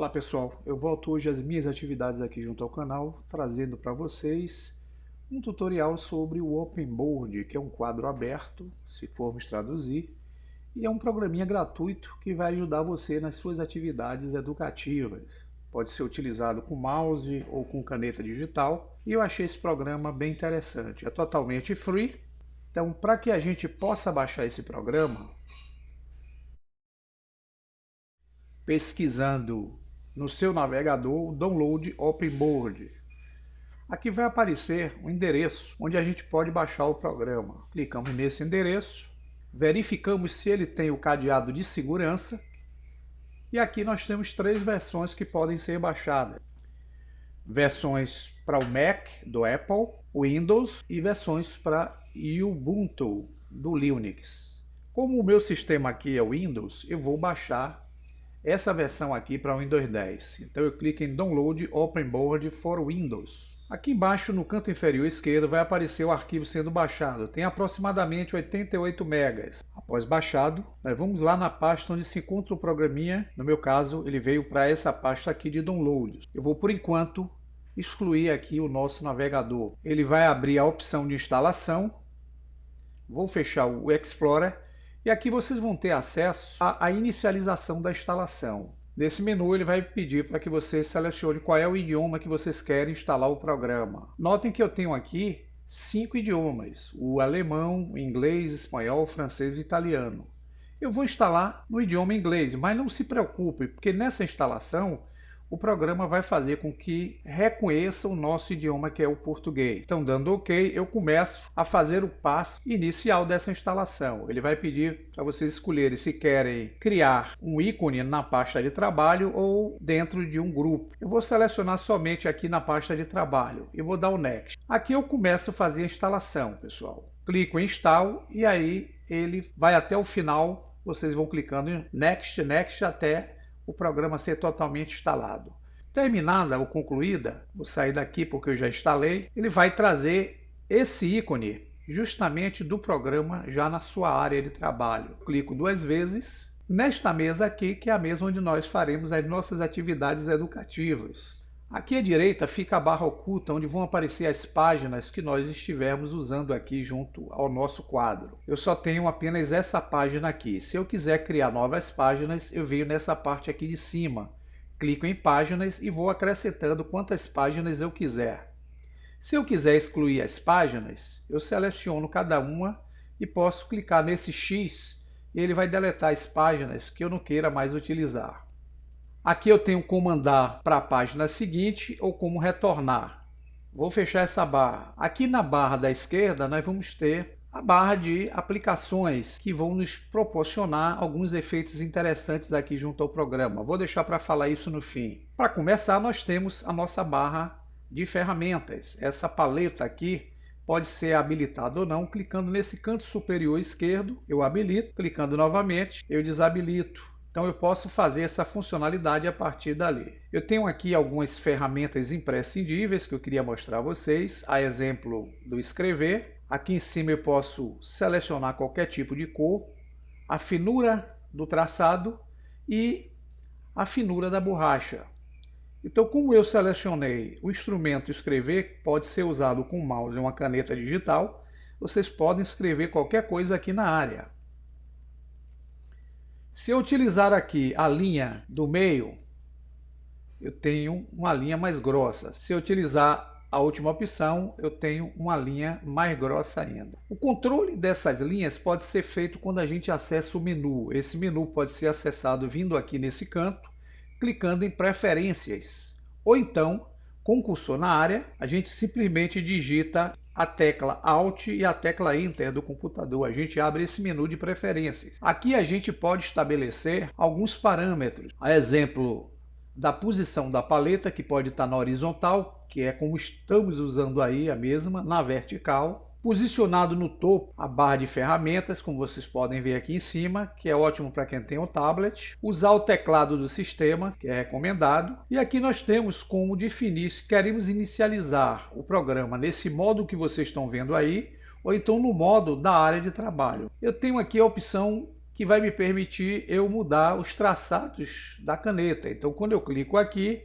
Olá pessoal, eu volto hoje às minhas atividades aqui junto ao canal, trazendo para vocês um tutorial sobre o OpenBoard, que é um quadro aberto, se formos traduzir, e é um programinha gratuito que vai ajudar você nas suas atividades educativas. Pode ser utilizado com mouse ou com caneta digital, e eu achei esse programa bem interessante. É totalmente free, então para que a gente possa baixar esse programa, pesquisando no seu navegador o Download OpenBoard. Aqui vai aparecer o endereço onde a gente pode baixar o programa. Clicamos nesse endereço, verificamos se ele tem o cadeado de segurança e aqui nós temos 3 versões que podem ser baixadas. Versões para o Mac do Apple, Windows e versões para Ubuntu do Linux. Como o meu sistema aqui é Windows, eu vou baixar essa versão aqui para o Windows 10. Então eu clico em Download OpenBoard for Windows. Aqui embaixo no canto inferior esquerdo vai aparecer o arquivo sendo baixado. Tem aproximadamente 88 megas. Após baixado, nós vamos lá na pasta onde se encontra o programinha. No meu caso, ele veio para essa pasta aqui de downloads. Eu vou por enquanto excluir aqui o nosso navegador. Ele vai abrir a opção de instalação. Vou fechar o Explorer. E aqui vocês vão ter acesso à inicialização da instalação. Nesse menu ele vai pedir para que você selecione qual é o idioma que vocês querem instalar o programa. Notem que eu tenho aqui 5 idiomas: o alemão, o inglês, espanhol, francês e italiano. Eu vou instalar no idioma inglês, mas não se preocupe, porque nessa instalação o programa vai fazer com que reconheça o nosso idioma, que é o português. Então, dando OK, eu começo a fazer o passo inicial dessa instalação. Ele vai pedir para vocês escolherem se querem criar um ícone na pasta de trabalho ou dentro de um grupo. Eu vou selecionar somente aqui na pasta de trabalho e vou dar o Next. Aqui eu começo a fazer a instalação, pessoal. Clico em Install e aí ele vai até o final. Vocês vão clicando em Next, Next até o programa ser totalmente instalado. Terminada ou concluída, vou sair daqui porque eu já instalei, ele vai trazer esse ícone justamente do programa já na sua área de trabalho. Clico 2 vezes nesta mesa aqui, que é a mesa onde nós faremos as nossas atividades educativas. Aqui à direita fica a barra oculta, onde vão aparecer as páginas que nós estivermos usando aqui junto ao nosso quadro. Eu só tenho apenas essa página aqui. Se eu quiser criar novas páginas, eu venho nessa parte aqui de cima. Clico em páginas e vou acrescentando quantas páginas eu quiser. Se eu quiser excluir as páginas, eu seleciono cada uma e posso clicar nesse X e ele vai deletar as páginas que eu não queira mais utilizar. Aqui eu tenho como mandar para a página seguinte ou como retornar. Vou fechar essa barra. Aqui na barra da esquerda nós vamos ter a barra de aplicações que vão nos proporcionar alguns efeitos interessantes aqui junto ao programa. Vou deixar para falar isso no fim. Para começar, nós temos a nossa barra de ferramentas. Essa paleta aqui pode ser habilitada ou não. Clicando nesse canto superior esquerdo, eu habilito. Clicando novamente, eu desabilito. Então eu posso fazer essa funcionalidade a partir dali. Eu tenho aqui algumas ferramentas imprescindíveis que eu queria mostrar a vocês. A exemplo do escrever. Aqui em cima eu posso selecionar qualquer tipo de cor, a finura do traçado e a finura da borracha. Então, como eu selecionei o instrumento escrever, pode ser usado com mouse ou uma caneta digital, vocês podem escrever qualquer coisa aqui na área. Se eu utilizar aqui a linha do meio, eu tenho uma linha mais grossa. Se eu utilizar a última opção, eu tenho uma linha mais grossa ainda. O controle dessas linhas pode ser feito quando a gente acessa o menu. Esse menu pode ser acessado vindo aqui nesse canto, clicando em Preferências. Ou então, com o cursor na área, a gente simplesmente digita a tecla Alt e a tecla Enter do computador. A gente abre esse menu de preferências. Aqui a gente pode estabelecer alguns parâmetros. A exemplo da posição da paleta, que pode estar na horizontal, que é como estamos usando aí a mesma, na vertical. Posicionado no topo, a barra de ferramentas, como vocês podem ver aqui em cima, que é ótimo para quem tem o tablet. Usar o teclado do sistema, que é recomendado. E aqui nós temos como definir se queremos inicializar o programa nesse modo que vocês estão vendo aí, ou então no modo da área de trabalho. Eu tenho aqui a opção que vai me permitir eu mudar os traçados da caneta. Então, quando eu clico aqui,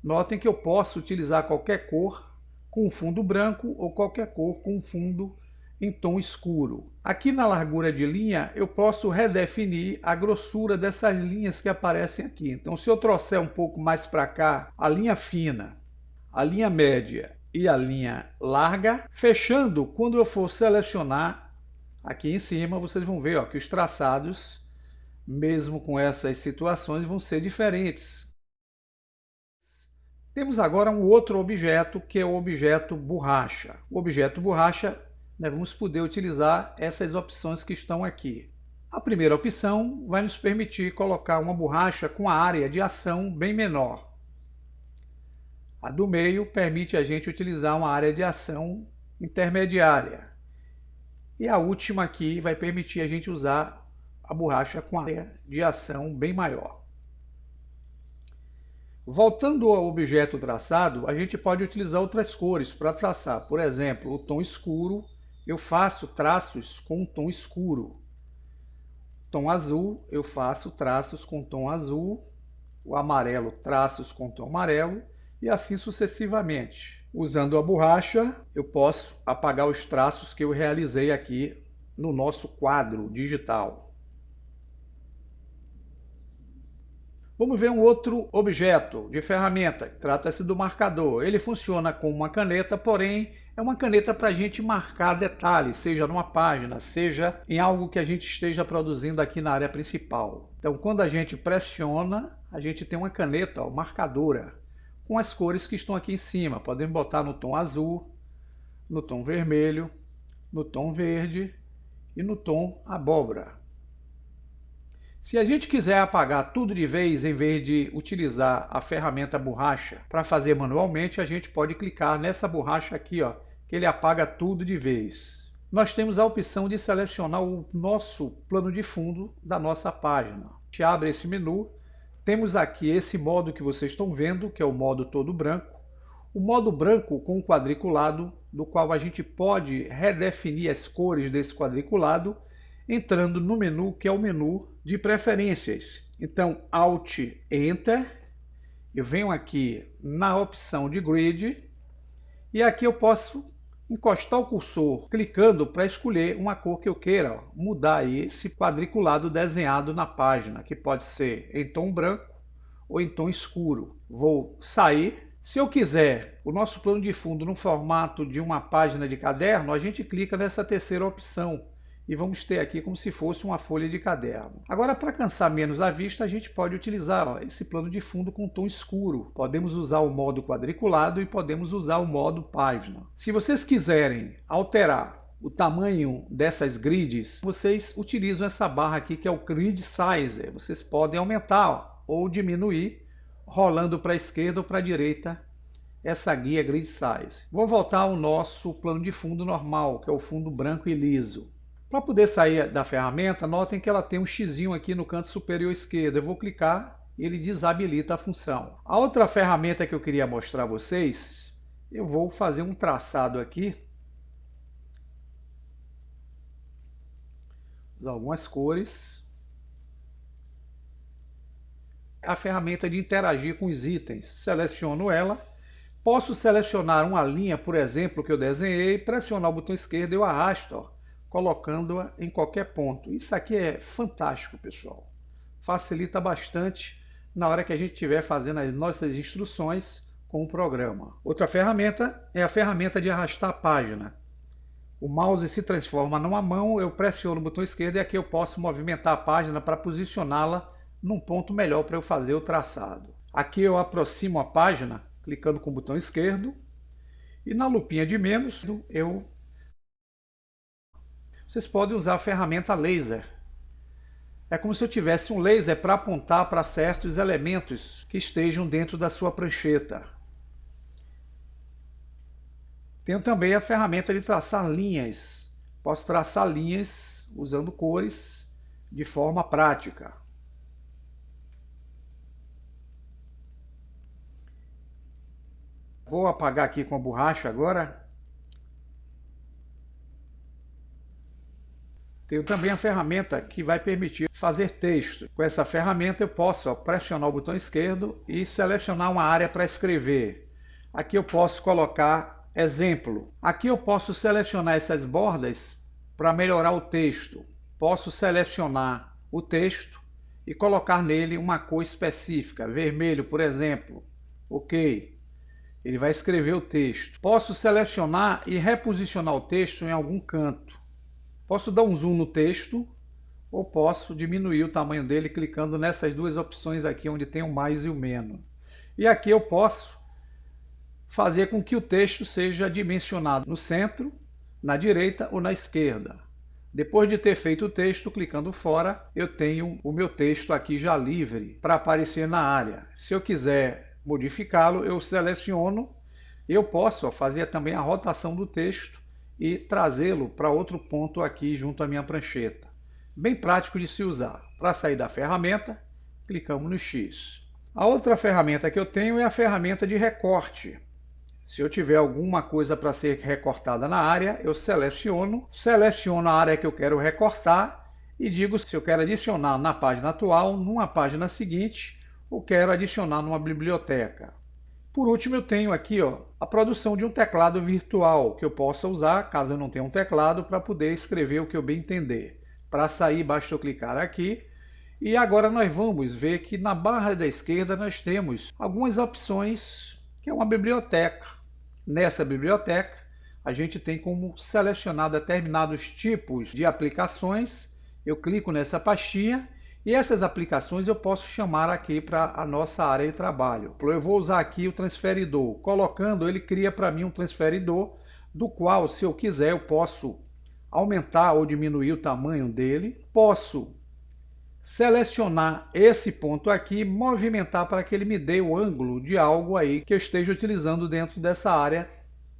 notem que eu posso utilizar qualquer cor com fundo branco ou qualquer cor com fundo em tom escuro. Aqui na largura de linha, eu posso redefinir a grossura dessas linhas que aparecem aqui. Então, se eu trouxer um pouco mais para cá a linha fina, a linha média e a linha larga, fechando, quando eu for selecionar aqui em cima, vocês vão ver que os traçados, mesmo com essas situações, vão ser diferentes. Temos agora um outro objeto, que é o objeto borracha. O objeto borracha, nós vamos poder utilizar essas opções que estão aqui. A primeira opção vai nos permitir colocar uma borracha com a área de ação bem menor. A do meio permite a gente utilizar uma área de ação intermediária. E a última aqui vai permitir a gente usar a borracha com área de ação bem maior. Voltando ao objeto traçado, a gente pode utilizar outras cores para traçar. Por exemplo, o tom escuro, eu faço traços com um tom escuro. Tom azul, eu faço traços com tom azul. O amarelo, traços com tom amarelo. E assim sucessivamente. Usando a borracha, eu posso apagar os traços que eu realizei aqui no nosso quadro digital. Vamos ver um outro objeto de ferramenta, trata-se do marcador. Ele funciona como uma caneta, porém é uma caneta para a gente marcar detalhes, seja numa página, seja em algo que a gente esteja produzindo aqui na área principal. Então, quando a gente pressiona, a gente tem uma caneta marcadora, com as cores que estão aqui em cima. Podemos botar no tom azul, no tom vermelho, no tom verde e no tom abóbora. Se a gente quiser apagar tudo de vez, em vez de utilizar a ferramenta borracha para fazer manualmente, a gente pode clicar nessa borracha aqui, que ele apaga tudo de vez. Nós temos a opção de selecionar o nosso plano de fundo da nossa página. A gente abre esse menu, temos aqui esse modo que vocês estão vendo, que é o modo todo branco. O modo branco com quadriculado, do qual a gente pode redefinir as cores desse quadriculado, entrando no menu que é o menu de preferências. Então, Alt, Enter, eu venho aqui na opção de Grid, e aqui eu posso encostar o cursor, clicando para escolher uma cor que eu queira, mudar aí esse quadriculado desenhado na página, que pode ser em tom branco ou em tom escuro. Vou sair. Se eu quiser o nosso plano de fundo no formato de uma página de caderno, a gente clica nessa terceira opção e vamos ter aqui como se fosse uma folha de caderno. Agora, para cansar menos a vista, a gente pode utilizar esse plano de fundo com tom escuro. Podemos usar o modo quadriculado e podemos usar o modo página. Se vocês quiserem alterar o tamanho dessas grids, vocês utilizam essa barra aqui que é o Grid Size. Vocês podem aumentar ou diminuir, rolando para a esquerda ou para a direita, essa guia Grid Size. Vou voltar ao nosso plano de fundo normal, que é o fundo branco e liso. Para poder sair da ferramenta, notem que ela tem um xizinho aqui no canto superior esquerdo. Eu vou clicar e ele desabilita a função. A outra ferramenta que eu queria mostrar a vocês, eu vou fazer um traçado aqui. Usar algumas cores. A ferramenta de interagir com os itens. Seleciono ela. Posso selecionar uma linha, por exemplo, que eu desenhei, pressionar o botão esquerdo e eu arrasto, colocando-a em qualquer ponto. Isso aqui é fantástico, pessoal. Facilita bastante na hora que a gente estiver fazendo as nossas instruções com o programa. Outra ferramenta é a ferramenta de arrastar a página. O mouse se transforma numa mão, eu pressiono o botão esquerdo e aqui eu posso movimentar a página para posicioná-la num ponto melhor para eu fazer o traçado. Aqui eu aproximo a página, clicando com o botão esquerdo, e na lupinha de menos vocês podem usar a ferramenta laser. É como se eu tivesse um laser para apontar para certos elementos que estejam dentro da sua prancheta. Tenho também a ferramenta de traçar linhas. Posso traçar linhas usando cores de forma prática. Vou apagar aqui com a borracha agora. Tenho também a ferramenta que vai permitir fazer texto. Com essa ferramenta eu posso pressionar o botão esquerdo e selecionar uma área para escrever. Aqui eu posso colocar exemplo. Aqui eu posso selecionar essas bordas para melhorar o texto. Posso selecionar o texto e colocar nele uma cor específica, vermelho, por exemplo. Ok. Ele vai escrever o texto. Posso selecionar e reposicionar o texto em algum canto. Posso dar um zoom no texto ou posso diminuir o tamanho dele clicando nessas duas opções aqui onde tem o mais e o menos. E aqui eu posso fazer com que o texto seja dimensionado no centro, na direita ou na esquerda. Depois de ter feito o texto, clicando fora, eu tenho o meu texto aqui já livre para aparecer na área. Se eu quiser modificá-lo, eu seleciono. Eu posso fazer também a rotação do texto e trazê-lo para outro ponto aqui junto à minha prancheta. Bem prático de se usar. Para sair da ferramenta, clicamos no X. A outra ferramenta que eu tenho é a ferramenta de recorte. Se eu tiver alguma coisa para ser recortada na área, eu seleciono a área que eu quero recortar e digo se eu quero adicionar na página atual, numa página seguinte, ou quero adicionar numa biblioteca. Por último, eu tenho aqui a produção de um teclado virtual que eu possa usar, caso eu não tenha um teclado, para poder escrever o que eu bem entender. Para sair, basta eu clicar aqui. E agora nós vamos ver que na barra da esquerda nós temos algumas opções, que é uma biblioteca. Nessa biblioteca, a gente tem como selecionar determinados tipos de aplicações. Eu clico nessa pastinha e essas aplicações eu posso chamar aqui para a nossa área de trabalho. Eu vou usar aqui o transferidor. Colocando, ele cria para mim um transferidor, do qual, se eu quiser, eu posso aumentar ou diminuir o tamanho dele. Posso selecionar esse ponto aqui, movimentar para que ele me dê o ângulo de algo aí que eu esteja utilizando dentro dessa área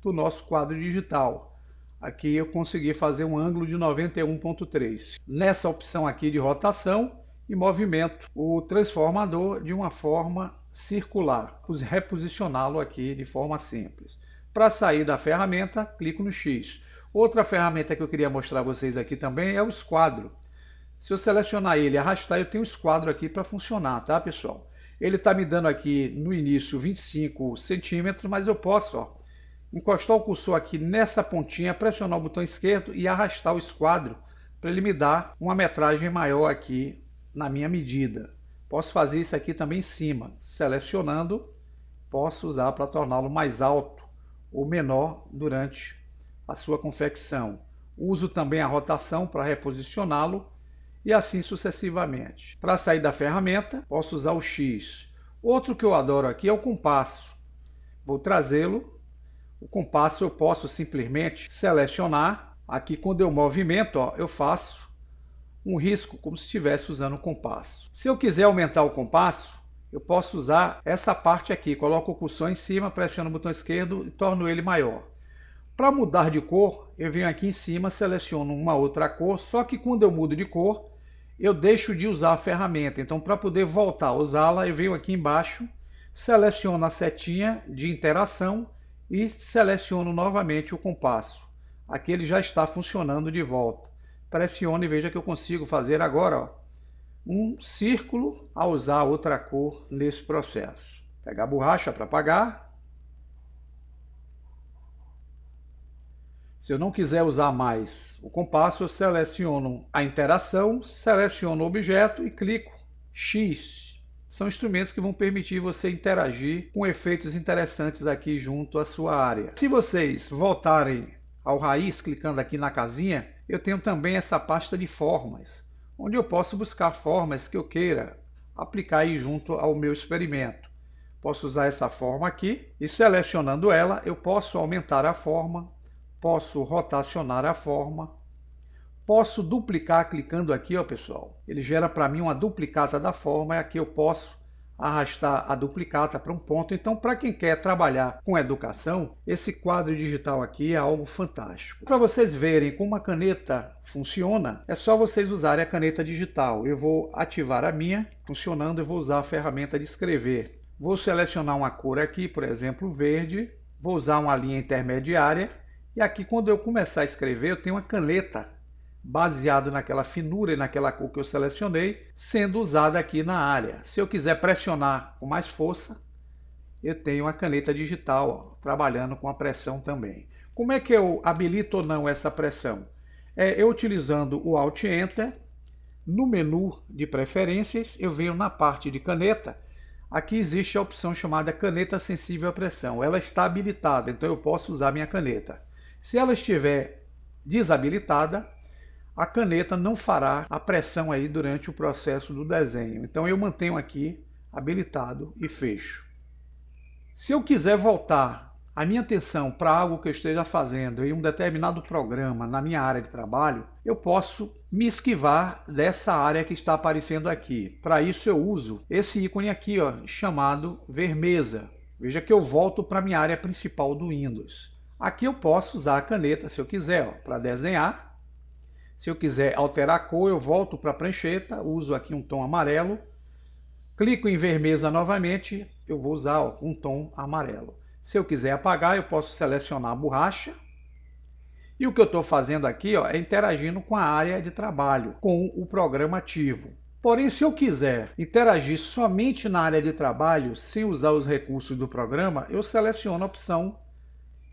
do nosso quadro digital. Aqui eu consegui fazer um ângulo de 91,3. Nessa opção aqui de rotação e movimento, o transformador de uma forma circular. Reposicioná-lo aqui de forma simples. Para sair da ferramenta, clico no X. Outra ferramenta que eu queria mostrar a vocês aqui também é o esquadro. Se eu selecionar ele e arrastar, eu tenho o esquadro aqui para funcionar, tá, pessoal? Ele está me dando aqui no início 25 centímetros, mas eu posso encostar o cursor aqui nessa pontinha, pressionar o botão esquerdo e arrastar o esquadro para ele me dar uma metragem maior aqui na minha medida. Posso fazer isso aqui também em cima, selecionando, posso usar para torná-lo mais alto ou menor durante a sua confecção. Uso também a rotação para reposicioná-lo e assim sucessivamente. Para sair da ferramenta, posso usar o X. Outro que eu adoro aqui é o compasso. Vou trazê-lo. O compasso eu posso simplesmente selecionar. Aqui quando eu movimento, eu faço um risco como se estivesse usando o compasso. Se eu quiser aumentar o compasso, eu posso usar essa parte aqui. Coloco o cursor em cima, pressiono o botão esquerdo e torno ele maior. Para mudar de cor, eu venho aqui em cima, seleciono uma outra cor, só que quando eu mudo de cor, eu deixo de usar a ferramenta. Então, para poder voltar a usá-la, eu venho aqui embaixo, seleciono a setinha de interação e seleciono novamente o compasso. Aqui ele já está funcionando de volta. Pressiono e veja que eu consigo fazer agora um círculo ao usar outra cor nesse processo. Pegar a borracha para apagar. Se eu não quiser usar mais o compasso, eu seleciono a interação, seleciono o objeto e clico X. São instrumentos que vão permitir você interagir com efeitos interessantes aqui junto à sua área. Se vocês voltarem ao raiz, clicando aqui na casinha, eu tenho também essa pasta de formas, onde eu posso buscar formas que eu queira aplicar aí junto ao meu experimento. Posso usar essa forma aqui e selecionando ela, eu posso aumentar a forma, posso rotacionar a forma, posso duplicar clicando aqui, pessoal. Ele gera para mim uma duplicata da forma e aqui eu posso arrastar a duplicata para um ponto. Então, para quem quer trabalhar com educação, esse quadro digital aqui é algo fantástico. Para vocês verem como a caneta funciona, é só vocês usarem a caneta digital. Eu vou ativar a minha, funcionando, eu vou usar a ferramenta de escrever. Vou selecionar uma cor aqui, por exemplo, verde, vou usar uma linha intermediária. E aqui, quando eu começar a escrever, eu tenho uma caneta baseado naquela finura e naquela cor que eu selecionei, sendo usada aqui na área. Se eu quiser pressionar com mais força, eu tenho a caneta digital, ó, trabalhando com a pressão também. Como é que eu habilito ou não essa pressão? Eu utilizando o Alt Enter, no menu de preferências, eu venho na parte de caneta. Aqui existe a opção chamada caneta sensível à pressão. Ela está habilitada, então eu posso usar minha caneta. Se ela estiver desabilitada, a caneta não fará a pressão aí durante o processo do desenho. Então eu mantenho aqui habilitado e fecho. Se eu quiser voltar a minha atenção para algo que eu esteja fazendo em um determinado programa na minha área de trabalho, eu posso me esquivar dessa área que está aparecendo aqui. Para isso eu uso esse ícone aqui, ó, chamado ver mesa. Veja que eu volto para a minha área principal do Windows. Aqui eu posso usar a caneta se eu quiser, para desenhar. Se eu quiser alterar a cor, eu volto para a prancheta, uso aqui um tom amarelo. Clico em ver mesa novamente, eu vou usar um tom amarelo. Se eu quiser apagar, eu posso selecionar a borracha. E o que eu estou fazendo aqui, ó, é interagindo com a área de trabalho, com o programa ativo. Porém, se eu quiser interagir somente na área de trabalho, sem usar os recursos do programa, eu seleciono a opção.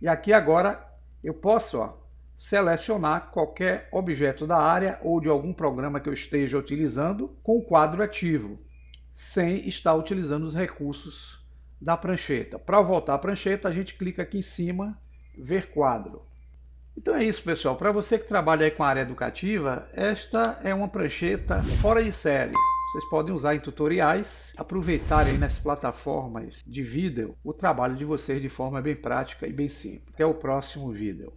E aqui agora eu posso, ó, selecionar qualquer objeto da área ou de algum programa que eu esteja utilizando com o quadro ativo, sem estar utilizando os recursos da prancheta. Para voltar à prancheta, a gente clica aqui em cima, ver quadro. Então é isso, pessoal. Para você que trabalha aí com a área educativa, esta é uma prancheta fora de série. Vocês podem usar em tutoriais, aproveitarem nas plataformas de vídeo o trabalho de vocês de forma bem prática e bem simples. Até o próximo vídeo.